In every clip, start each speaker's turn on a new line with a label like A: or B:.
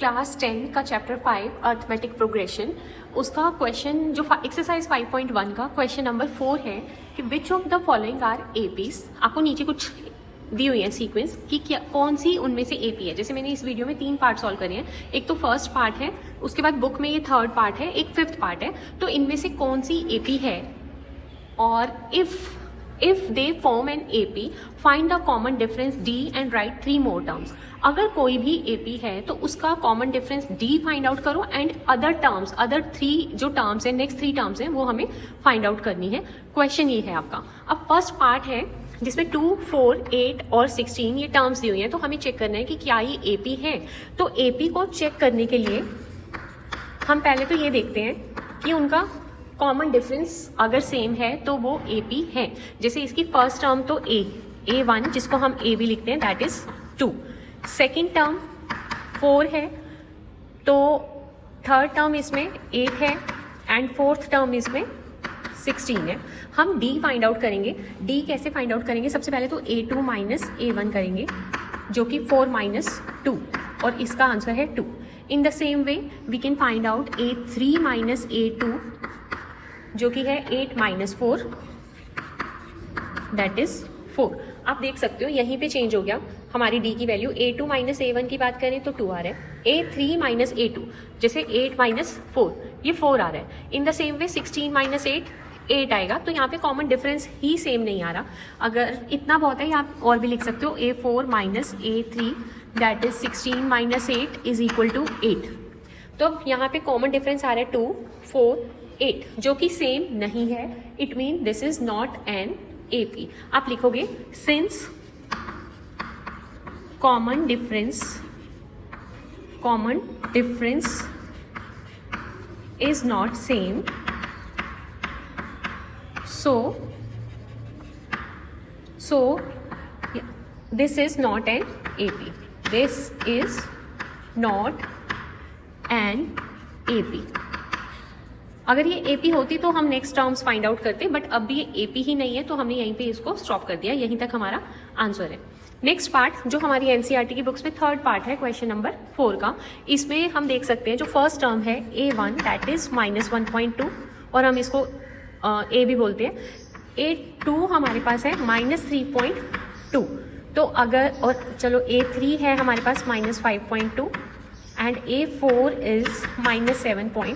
A: Class 10 का chapter 5 arithmetic progression, उसका question जो एक्सरसाइज 5.1 का क्वेश्चन नंबर 4 है कि which of the following are APs. आपको नीचे कुछ दी हुई है सीक्वेंस कि क्या कौन सी उनमें से एपी है। जैसे मैंने इस वीडियो में 3 पार्ट सॉल्व करे हैं, एक तो फर्स्ट पार्ट है, उसके बाद बुक में ये 3rd पार्ट है, एक 5th पार्ट है। तो इनमें से कौन सी एपी है और if they form an AP, find the common difference D and write 3 more terms। अगर कोई भी AP है तो उसका common difference D find out करो एंड अदर 3 जो टर्म्स है, नेक्स्ट 3 टर्म्स हैं वो हमें फाइंड आउट करनी है। क्वेश्चन ये है आपका। अब फर्स्ट पार्ट है जिसमें 2, 4, 8 और 16 ये टर्म्स दी हुई हैं, तो हमें चेक करना है कि क्या ये AP है। तो AP को चेक करने के लिए हम पहले तो ये देखते हैं कि उनका कॉमन डिफरेंस अगर सेम है तो वो AP है। जैसे इसकी फर्स्ट टर्म तो A1 जिसको हम A भी लिखते हैं, दैट इज 2। सेकेंड टर्म 4 है, तो थर्ड टर्म इसमें 8 है एंड फोर्थ टर्म इसमें 16 है। हम D फाइंड आउट करेंगे। D कैसे फाइंड आउट करेंगे? सबसे पहले तो A2 माइनस A1 करेंगे जो कि 4 माइनस 2 और इसका आंसर है 2। In the same way we can find out A3 minus A2 जो कि है 8 माइनस 4, दैट इज 4। आप देख सकते हो यहीं पे चेंज हो गया हमारी D की वैल्यू। A2 माइनस A1 की बात करें तो 2 आ रहा है। A3 माइनस A2 जैसे 8 माइनस 4, ये 4 आ रहा है। इन द सेम वे 16 माइनस 8 आएगा। तो यहाँ पे कॉमन डिफरेंस ही सेम नहीं आ रहा। अगर इतना बहुत है, आप और भी लिख सकते हो A4 minus A3 that is 16 minus 8 is equal to 8। तो अब यहाँ पे कॉमन डिफरेंस आ रहा है 2, 4, 8 जो कि सेम नहीं है। It mean this is not an AP। आप लिखोगे since common difference is not same, so this is not an AP। this is not an AP। अगर ये AP होती तो हम नेक्स्ट टर्म्स फाइंड आउट करते, बट अब भी ये AP ही नहीं है तो हमने यहीं पे इसको स्टॉप कर दिया। यहीं तक हमारा आंसर है। नेक्स्ट पार्ट जो हमारी NCERT की बुक्स में 3rd पार्ट है क्वेश्चन नंबर 4 का, इसमें हम देख सकते हैं जो फर्स्ट टर्म है A1 दैट इज -1.2 और हम इसको A भी बोलते हैं। A2 हमारे पास है -3.2। तो अगर और चलो A3 है हमारे पास -5.2 एंड A4 इज -7.2।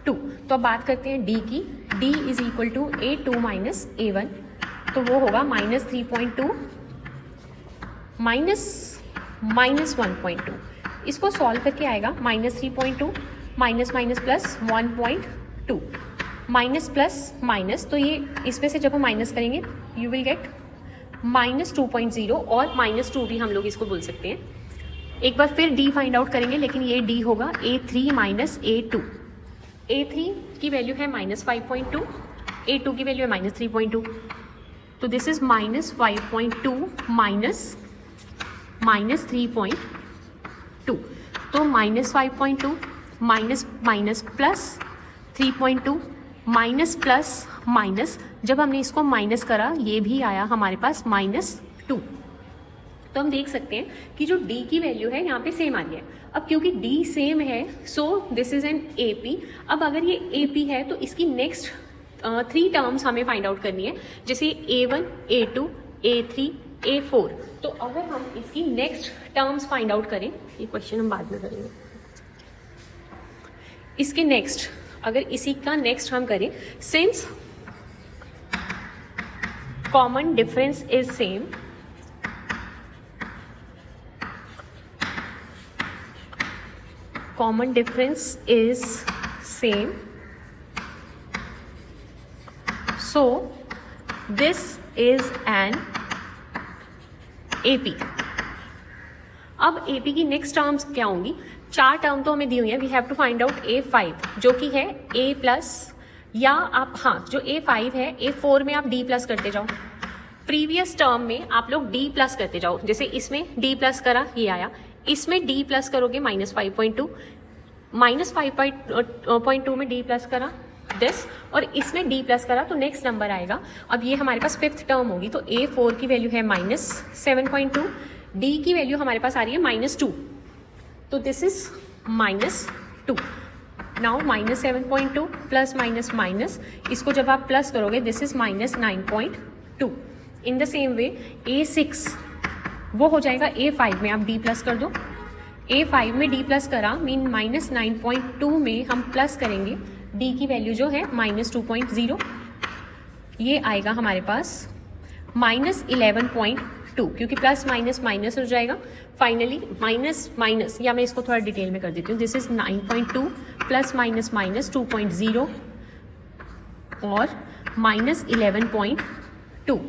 A: तो अब बात करते हैं D की। D is equal to A2 minus A1, तो वो होगा -3.2 -1.2। इसको सॉल्व करके आएगा -3.2 minus plus 1.2 minus plus minus, तो ये इसमें से जब हम माइनस करेंगे यू विल गेट -2.0 और -2 भी हम लोग इसको बोल सकते हैं। एक बार फिर D फाइंड आउट करेंगे, लेकिन ये D होगा A3 माइनस A2। A3 की वैल्यू है -5.2, A2 की वैल्यू है -3.2, तो दिस इज -5.2 माइनस -3.2। तो -5.2 minus plus 3.2 minus plus minus, जब हमने इसको माइनस करा ये भी आया हमारे पास -2। तो हम देख सकते हैं कि जो D की वैल्यू है यहाँ पे सेम आ रही है। अब क्योंकि D सेम है so this is an AP। अब अगर ये AP है तो इसकी नेक्स्ट 3 टर्म्स हमें फाइंड आउट करनी है, जैसे A1, A2, A3, A4। तो अगर हम इसकी नेक्स्ट टर्म्स फाइंड आउट करें, ये क्वेश्चन हम बाद में करेंगे, इसके नेक्स्ट अगर इसी का नेक्स्ट हम करें, since common difference is same, common difference is same, so this is an AP। अब AP की नेक्स्ट टर्म्स क्या होंगी? 4 टर्म तो हमें दी हुई है। We have to find out A5 जो कि है A प्लस, या आप जो A5 है A4 में आप D प्लस करते जाओ। प्रीवियस टर्म में आप लोग D प्लस करते जाओ। जैसे इसमें D प्लस करा, ये आया। इसमें D प्लस करोगे -5.2, -5.2 में D प्लस करा दिस, और इसमें D प्लस करा तो नेक्स्ट नंबर आएगा। अब ये हमारे पास 5th टर्म होगी, तो A4 की वैल्यू है -7.2, D की वैल्यू हमारे पास आ रही है -2। तो this is -2. Now -7.2 plus minus minus, इसको जब आप प्लस करोगे this is -9.2. In the same way A6 वो हो जाएगा A5 में आप D प्लस कर दो. A5 में D प्लस करा मीन -9.2 में हम प्लस करेंगे D की वैल्यू जो है -2.0. ये आएगा हमारे पास -11.2 क्योंकि प्लस माइनस माइनस हो जाएगा. फाइनली माइनस माइनस, या मैं इसको थोड़ा डिटेल में कर देती हूँ. This is 9.2 plus minus minus 2.0 और -11.2.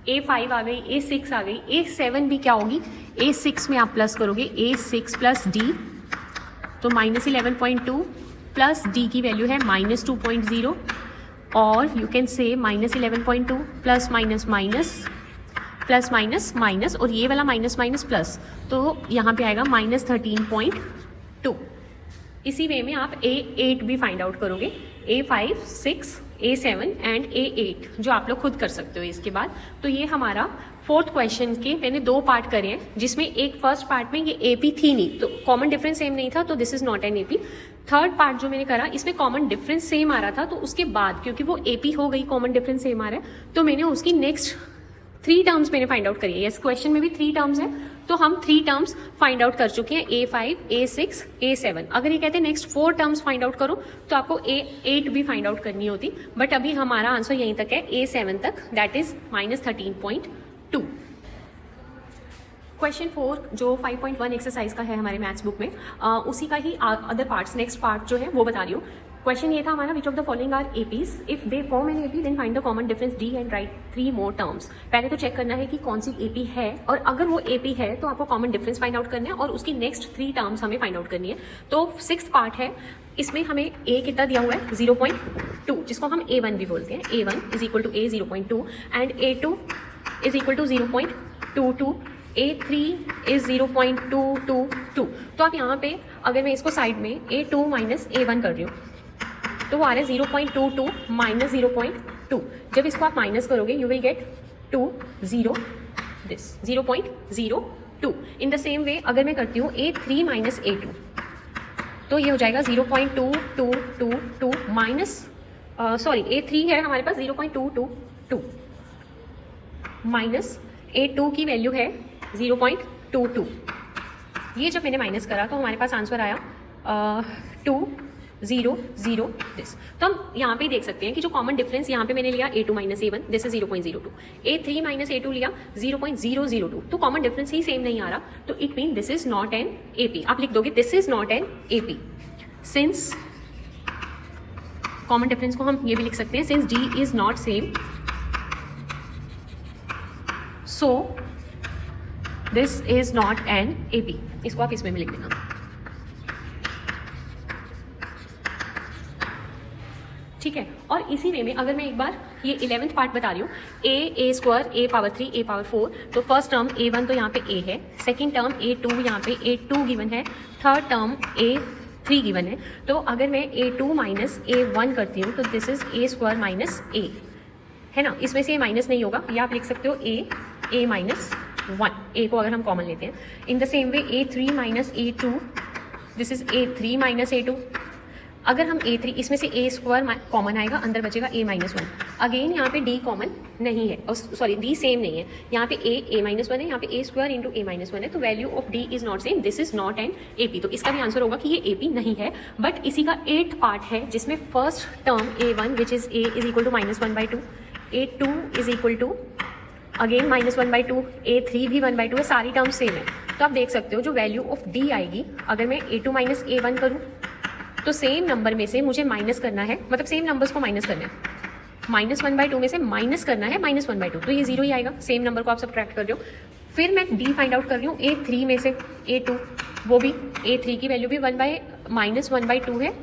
A: A5 आ गई, A6 आ गई, A7 भी क्या होगी, A6 में आप प्लस करोगे A6 प्लस D तो -11.2 प्लस D की वैल्यू है -2.0 और you can say -11.2 plus minus minus plus minus minus और ये वाला माइनस माइनस प्लस, तो यहाँ पे आएगा -13.2. इसी वे में आप A8 भी फाइंड आउट करोगे. A5, 6, A7 एंड A8 जो आप लोग खुद कर सकते हो इसके बाद. तो ये हमारा फोर्थ क्वेश्चन के मैंने 2 पार्ट करे हैं, जिसमें एक फर्स्ट पार्ट में ये AP थी नहीं तो कॉमन डिफरेंस सेम नहीं था, तो this is not an AP. Third part जो मैंने करा इसमें कॉमन डिफरेंस सेम आ रहा था, तो उसके बाद क्योंकि वो AP हो गई, कॉमन डिफरेंस सेम आ रहा है, तो मैंने उसकी नेक्स्ट 3 टर्म्स मैंने फाइंड आउट करी है. यस, क्वेश्चन में भी 3 टर्म्स है, तो हम 3 टर्म्स फाइंड आउट कर चुके हैं. A5, A6, A7. अगर ये कहते हैं नेक्स्ट 4 टर्म्स फाइंड आउट करो तो आपको A8 भी फाइंड आउट करनी होती, बट अभी हमारा आंसर यहीं तक है, A7 तक, दैट इज -13.2. क्वेश्चन 4 जो 5.1 एक्सरसाइज का है हमारे मैथ्स बुक में, उसी का ही अदर पार्ट्स, नेक्स्ट पार्ट जो है वो बता रही हूँ. क्वेश्चन ये था हमारा, which of the following are APs, if they form an AP then find the common difference D and write 3 more terms. पहले तो चेक करना है कि कौन सी AP है, और अगर वो AP है तो आपको कॉमन डिफरेंस फाइंड आउट करना है और उसकी नेक्स्ट 3 टर्म्स हमें फाइंड आउट करनी है. तो 6th पार्ट है, इसमें हमें A कितना दिया हुआ है 0.2, जिसको हम A1 भी बोलते हैं. A1 is equal to A 0.2 and A2 is equal to 0.22, A3 is 0.222. तो आप यहाँ पे अगर मैं इसको साइड में A2 माइनस A1 कर रही हूँ तो वो आ रहा है 0.22 माइनस 0.2. जब इसको आप माइनस करोगे you will get 0 this 0.02. In the same वे अगर मैं करती हूँ A3 माइनस A2 तो ये हो जाएगा 0.2222 माइनस सॉरी A3 है हमारे पास 0.222 माइनस A2 की वैल्यू है 0.22. ये जब मैंने माइनस करा तो हमारे पास आंसर आया 200 दिस. तो हम यहाँ पे देख सकते हैं कि जो कॉमन डिफरेंस यहाँ पे मैंने लिया A2 minus A1 this is 0.02, A3 minus A2 लिया 0.002, तो कॉमन डिफरेंस ही सेम नहीं आ रहा, तो it mean this is not an AP. आप लिख दोगे this is not an AP. Since common difference को हम ये भी लिख सकते हैं, since D is not same so this is not an AP. इसको आप इसमें भी लिख देना. ठीक है. और इसी वे में अगर मैं एक बार ये 11th पार्ट बता रही हूँ, A square A power 3 A power 4, तो फर्स्ट टर्म A1 तो यहाँ पे A है, सेकंड टर्म A2 यहाँ पे A2 गिवन है, थर्ड टर्म A3 गिवन है. तो अगर मैं A2 माइनस A1 करती हूँ तो this is A square minus A है ना. इसमें से माइनस नहीं होगा, या आप लिख सकते हो A माइनस 1, A को अगर हम कॉमन लेते हैं. इन the same way A3 minus A2 this is A3 minus A2. अगर हम A3 इसमें से A स्क्वायर कॉमन आएगा, अंदर बचेगा A माइनस 1. अगेन यहाँ पे D कॉमन नहीं है, और सॉरी D सेम नहीं है. यहाँ पे A माइनस 1 है, यहाँ पे A square into A minus 1 है, तो value of D is not same, this is not an AP. तो इसका भी आंसर होगा कि ये AP नहीं है. बट इसी का 8th पार्ट है जिसमें first term A1 which is A is equal to -1/2, A2 is equal to again -1/2, A3 भी 1/2 है, सारी टर्म सेम है. तो आप देख सकते हो जो वैल्यू ऑफ D आएगी, अगर मैं A2 माइनस A1 करूँ तो सेम नंबर में से मुझे माइनस करना है, मतलब सेम नंबर्स को माइनस करना है, -1/2 में से माइनस करना है -1/2, तो ये 0 ही आएगा. सेम नंबर को आप सब्ट्रैक्ट कर रहे हो. फिर मैं D फाइंड आउट कर रही हूँ A3 में से A2, वो भी A3 की वैल्यू भी -1/2 है,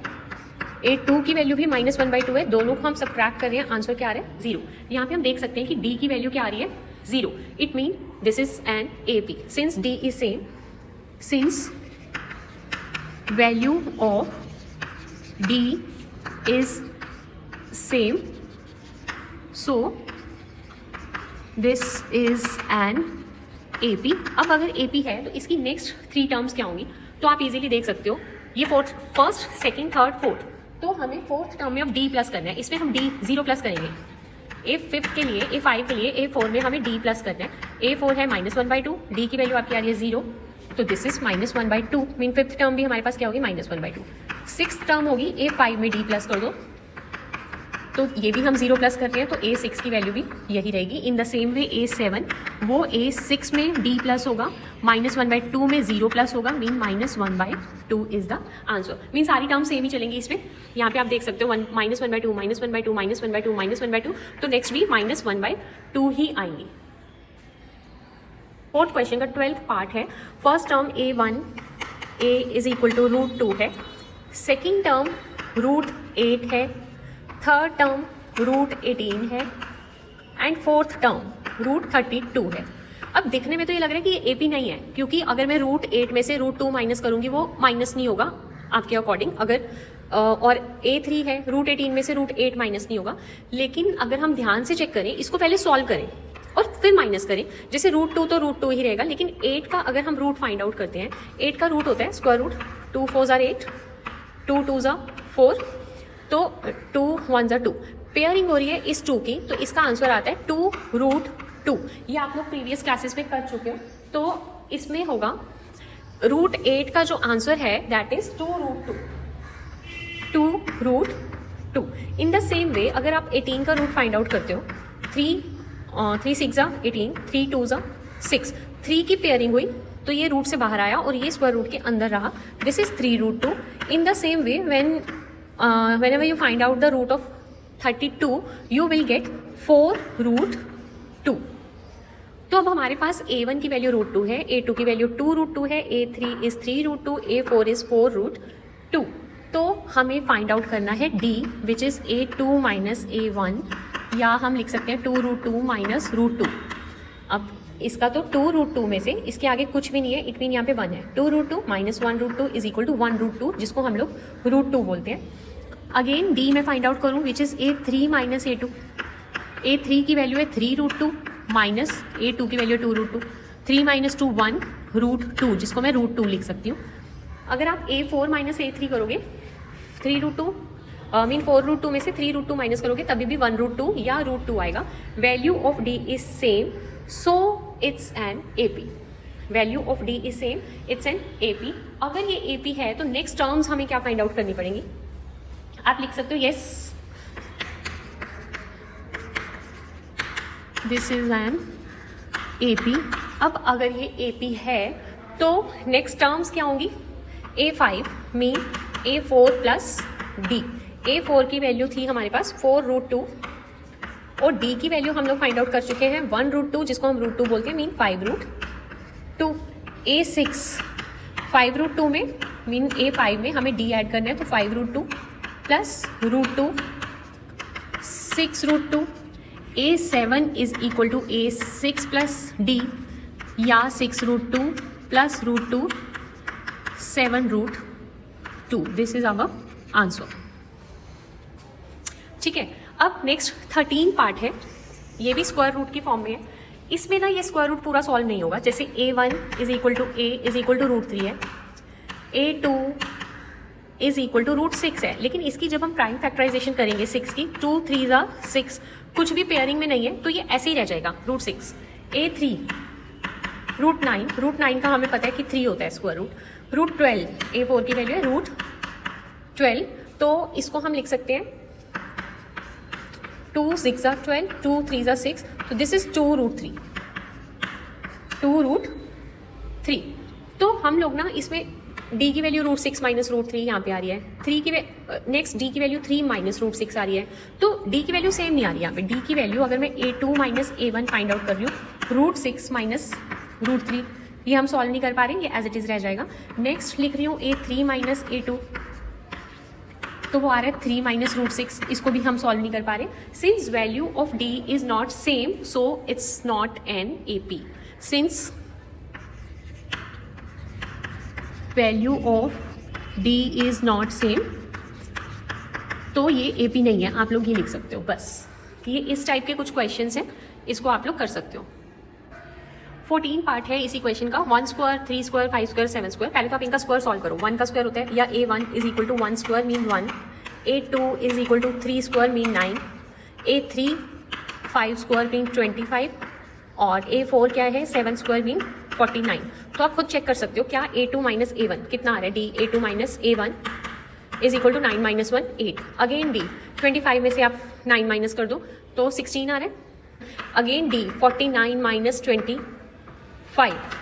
A: A2 की वैल्यू भी -1/2 है. दोनों को हम सब्ट्रैक्ट कर रहे हैं, आंसर क्या आ रहा है 0. यहाँ पे हम देख सकते हैं कि D की वैल्यू क्या आ रही है 0. It mean this is an AP. Since D is same, since value of D is same, so this is an AP. अब अगर AP है तो इसकी नेक्स्ट 3 टर्म्स क्या होंगी, तो आप इजीली देख सकते हो. ये fourth, first second third fourth, तो हमें फोर्थ टर्म में अब डी प्लस करना है। इसमें हम डी 0 प्लस करेंगे। A5 के लिए, A5 के लिए A4 में हमें D प्लस करना है। A4 है -1/2, D की वैल्यू आपकी आ रही है 0, तो this is -1/2, mean fifth term भी हमारे पास क्या होगी, -1/2। सिक्स टर्म होगी A5 में D प्लस कर दो, तो ये भी हम 0 प्लस कर रहे हैं, तो A6 की वैल्यू भी यही रहेगी। इन द सेम वे A7, वो A6 में D प्लस होगा, -1/2 में 0 प्लस होगा, mean -1/2 is the answer. Mean सारी टर्म सेम ही चलेंगी इसमें। यहाँ पे आप देख सकते हो -1/2, -1/2, -1/2, -1/2, तो नेक्स्ट भी -1/2 ही आएंगी। फोर्थ क्वेश्चन का 12th पार्ट है। First term A1 A is equal to √2 है, सेकेंड टर्म √8 है, थर्ड टर्म √18 है, एंड फोर्थ टर्म √32 है। अब दिखने में तो ये लग रहा है कि ये AP नहीं है, क्योंकि अगर मैं √8 में से √2 माइनस करूंगी वो माइनस नहीं होगा आपके अकॉर्डिंग। अगर और A3 है, √18 में से √8 माइनस नहीं होगा। लेकिन अगर हम ध्यान से चेक करें, इसको पहले सॉल्व करें और फिर माइनस करें, जैसे √2 तो √2 ही रहेगा, लेकिन 8 का अगर हम रूट फाइंड आउट करते हैं, 8 का रूट होता है स्क्वायर रूट, 2 4 8, 2 2 4, तो 2 1 2, पेयरिंग हो रही है इस 2 की, तो इसका आंसर आता है 2√2। ये आप लोग प्रीवियस क्लासेस में कर चुके हो, तो इसमें होगा √8 का जो आंसर है that is 2√2। In the same वे अगर आप 18 का रूट फाइंड आउट करते हो, 3 6 18, 3 2 6, 3 की पेयरिंग हुई तो ये रूट से बाहर आया और ये स्क्वायर रूट के अंदर रहा, this is 3√2। In the same way whenever you find out the root of 32 you will get 4√2। तो अब हमारे पास A1 की वैल्यू √2 है, A2 की वैल्यू 2√2 है, A3 इज 3√2, A4 इज 4√2। तो हमें फाइंड आउट करना है D which is A2 minus A1, या हम लिख सकते हैं 2√2 माइनस √2। अब इसका तो 2√2 में से इसके आगे कुछ भी नहीं है, इट मीन यहाँ पे 1 है। 2√2 माइनस 1√2 इज इक्वल टू 1√2, जिसको हम लोग √2 बोलते हैं। अगेन D में फाइंड आउट करूँ which is A3 minus A2। A3 की वैल्यू है 3√2 माइनस A2 की वैल्यू 2√2, 3 माइनस 2 1 √2, जिसको मैं √2 लिख सकती हूँ। अगर आप A4 माइनस A3 करोगे, 3√2 मीन 4√2 में से 3√2 माइनस करोगे तभी भी 1√2 या √2 आएगा। Value of D is same, so it's an AP। Value of D is same, it's an AP। अगर ये AP है तो नेक्स्ट टर्म्स हमें क्या फाइंड आउट करनी पड़ेंगी, आप लिख सकते हो yes this is an AP। अब अगर ये AP है तो नेक्स्ट टर्म्स क्या होंगी, A5 mean A4 plus D। A4 की वैल्यू थी हमारे पास 4√2 और D की वैल्यू हम लोग फाइंड आउट कर चुके हैं 1√2, जिसको हम √2 बोलते हैं, मीन 5√2। A6 5√2 में मीन A5 में हमें D ऐड करना है, तो 5√2 plus √2 6√2। A7 is equal to A6 plus D, या 6√2 plus √2 7√2। This is our answer. ठीक है, अब नेक्स्ट 13 पार्ट है, ये भी स्क्वायर रूट की फॉर्म में है। इसमें ना ये स्क्वायर रूट पूरा सॉल्व नहीं होगा। जैसे A1 is equal to A is equal to √3 है, A2 इज इक्वल टू √6 है, लेकिन इसकी जब हम प्राइम फैक्टराइजेशन करेंगे 6 की, 2 3 6, कुछ भी पेयरिंग में नहीं है तो ये ऐसे ही रह जाएगा √6। A3 √9 का हमें पता है कि 3 होता है स्क्वायर रूट। √12 A4 की वैल्यू है √12, तो इसको हम लिख सकते हैं 2 6 12, 2 3 6, तो दिस इज 2√3। तो हम लोग ना इसमें D की वैल्यू √6 माइनस √3 यहाँ पे आ रही है, 3 की नेक्स्ट D की वैल्यू 3 माइनस √6 आ रही है, तो D की वैल्यू सेम नहीं आ रही है यहाँ पे। D की वैल्यू अगर मैं A2 minus A1 find out कर रही हूँ, √6 माइनस √3, ये हम सॉल्व नहीं कर पा रहे, ये एज इट इज रह जाएगा। नेक्स्ट लिख रही हूँ A3 माइनस A2, तो वो आ रहा है 3 माइनस √6, इसको भी हम सॉल्व नहीं कर पा रहे। Since value of D is not same, so it's not an AP। Since value of D is not same, तो ये AP नहीं है। आप लोग ये लिख सकते हो बस कि ये इस टाइप के कुछ क्वेश्चंस हैं, इसको आप लोग कर सकते हो। 14 पार्ट है इसी क्वेश्चन का, 1 स्क्वायर, 3 स्क्वायर, 5 स्क्वायर, 7 स्क्वायर। पहले तो आप इनका स्क्वायर सॉल्व करो। 1 का स्क्वायर होता है या A1 is equal to 1 square mean 1, A2 is equal to 3 square mean 9, A3 5 square mean 25 और A4 क्या है 7 स्क्वायर मीन 49। तो आप खुद चेक कर सकते हो क्या A2 माइनस A1 कितना आ रहा है, D A2 minus A1 is equal to 9 minus 1 8। Again D 25 में से आप 9 माइनस कर दो तो 16 आ रहा है। Again D 49 minus 25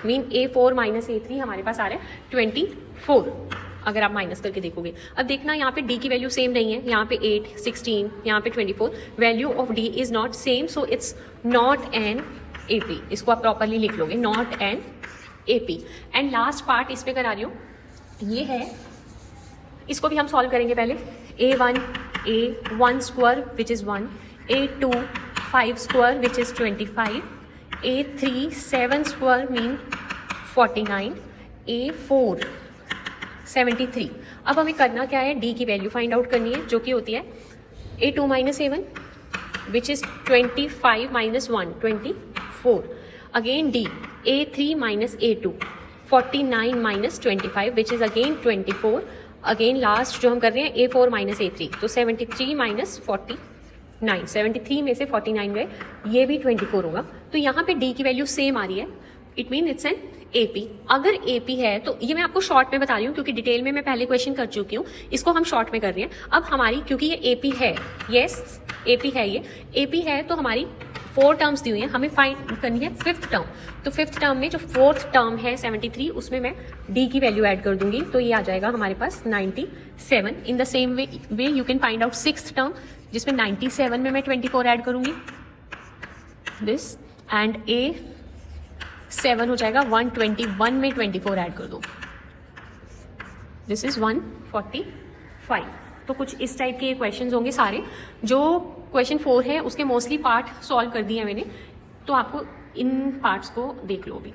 A: mean A4 minus A3 हमारे पास आ रहा है 24 अगर आप माइनस करके देखोगे। अब देखना यहाँ पे D की वैल्यू सेम नहीं है, यहाँ पे 8 16 यहाँ पे 24, value of D is not same, so it's not an AP। इसको आप प्रॉपरली लिख लोगे, not an AP। And last part इस पे करा रही हूँ, ये है, इसको भी हम सॉल्व करेंगे पहले। A1 1 square which is 1, A2 5 square which is 25, A3 7 square mean 49, A4 73। अब हमें करना क्या है, D की वैल्यू फाइंड आउट करनी है जो कि होती है A2 minus A1 which is 25 minus 1 24। Again D A3 minus A2 49 minus 25 which is again 24। Again last जो हम कर रहे हैं A4 माइनस A3, तो 73 माइनस 49, 73 में से 49 गए, ये भी 24 होगा। तो यहाँ पे D की वैल्यू सेम आ रही है, it mean it's an AP। अगर AP है तो ये मैं आपको शॉर्ट में बता रही हूँ क्योंकि डिटेल में मैं पहले क्वेश्चन कर चुकी हूँ, इसको हम शॉर्ट में कर रहे हैं। अब हमारी क्योंकि ये AP है, यस AP है, ये AP है तो हमारी 4 टर्म्स दी हुई हैं, हमें फाइंड करनी है 5th टर्म। तो 5th टर्म में जो 4th टर्म है 73, उसमें मैं D की वैल्यू ऐड कर दूंगी तो ये आ जाएगा हमारे पास 97। इन the same way you can find out 6th term जिसमें 97 में मैं 24 ऐड करूंगी दिस, एंड A7 हो जाएगा 121 में 24 ऐड कर दो, दिस इज 145। तो कुछ इस टाइप के क्वेश्चंस होंगे सारे। जो क्वेश्चन 4 है उसके मोस्टली पार्ट सॉल्व कर दिए हैं मैंने, तो आपको इन पार्ट्स को देख लो अभी।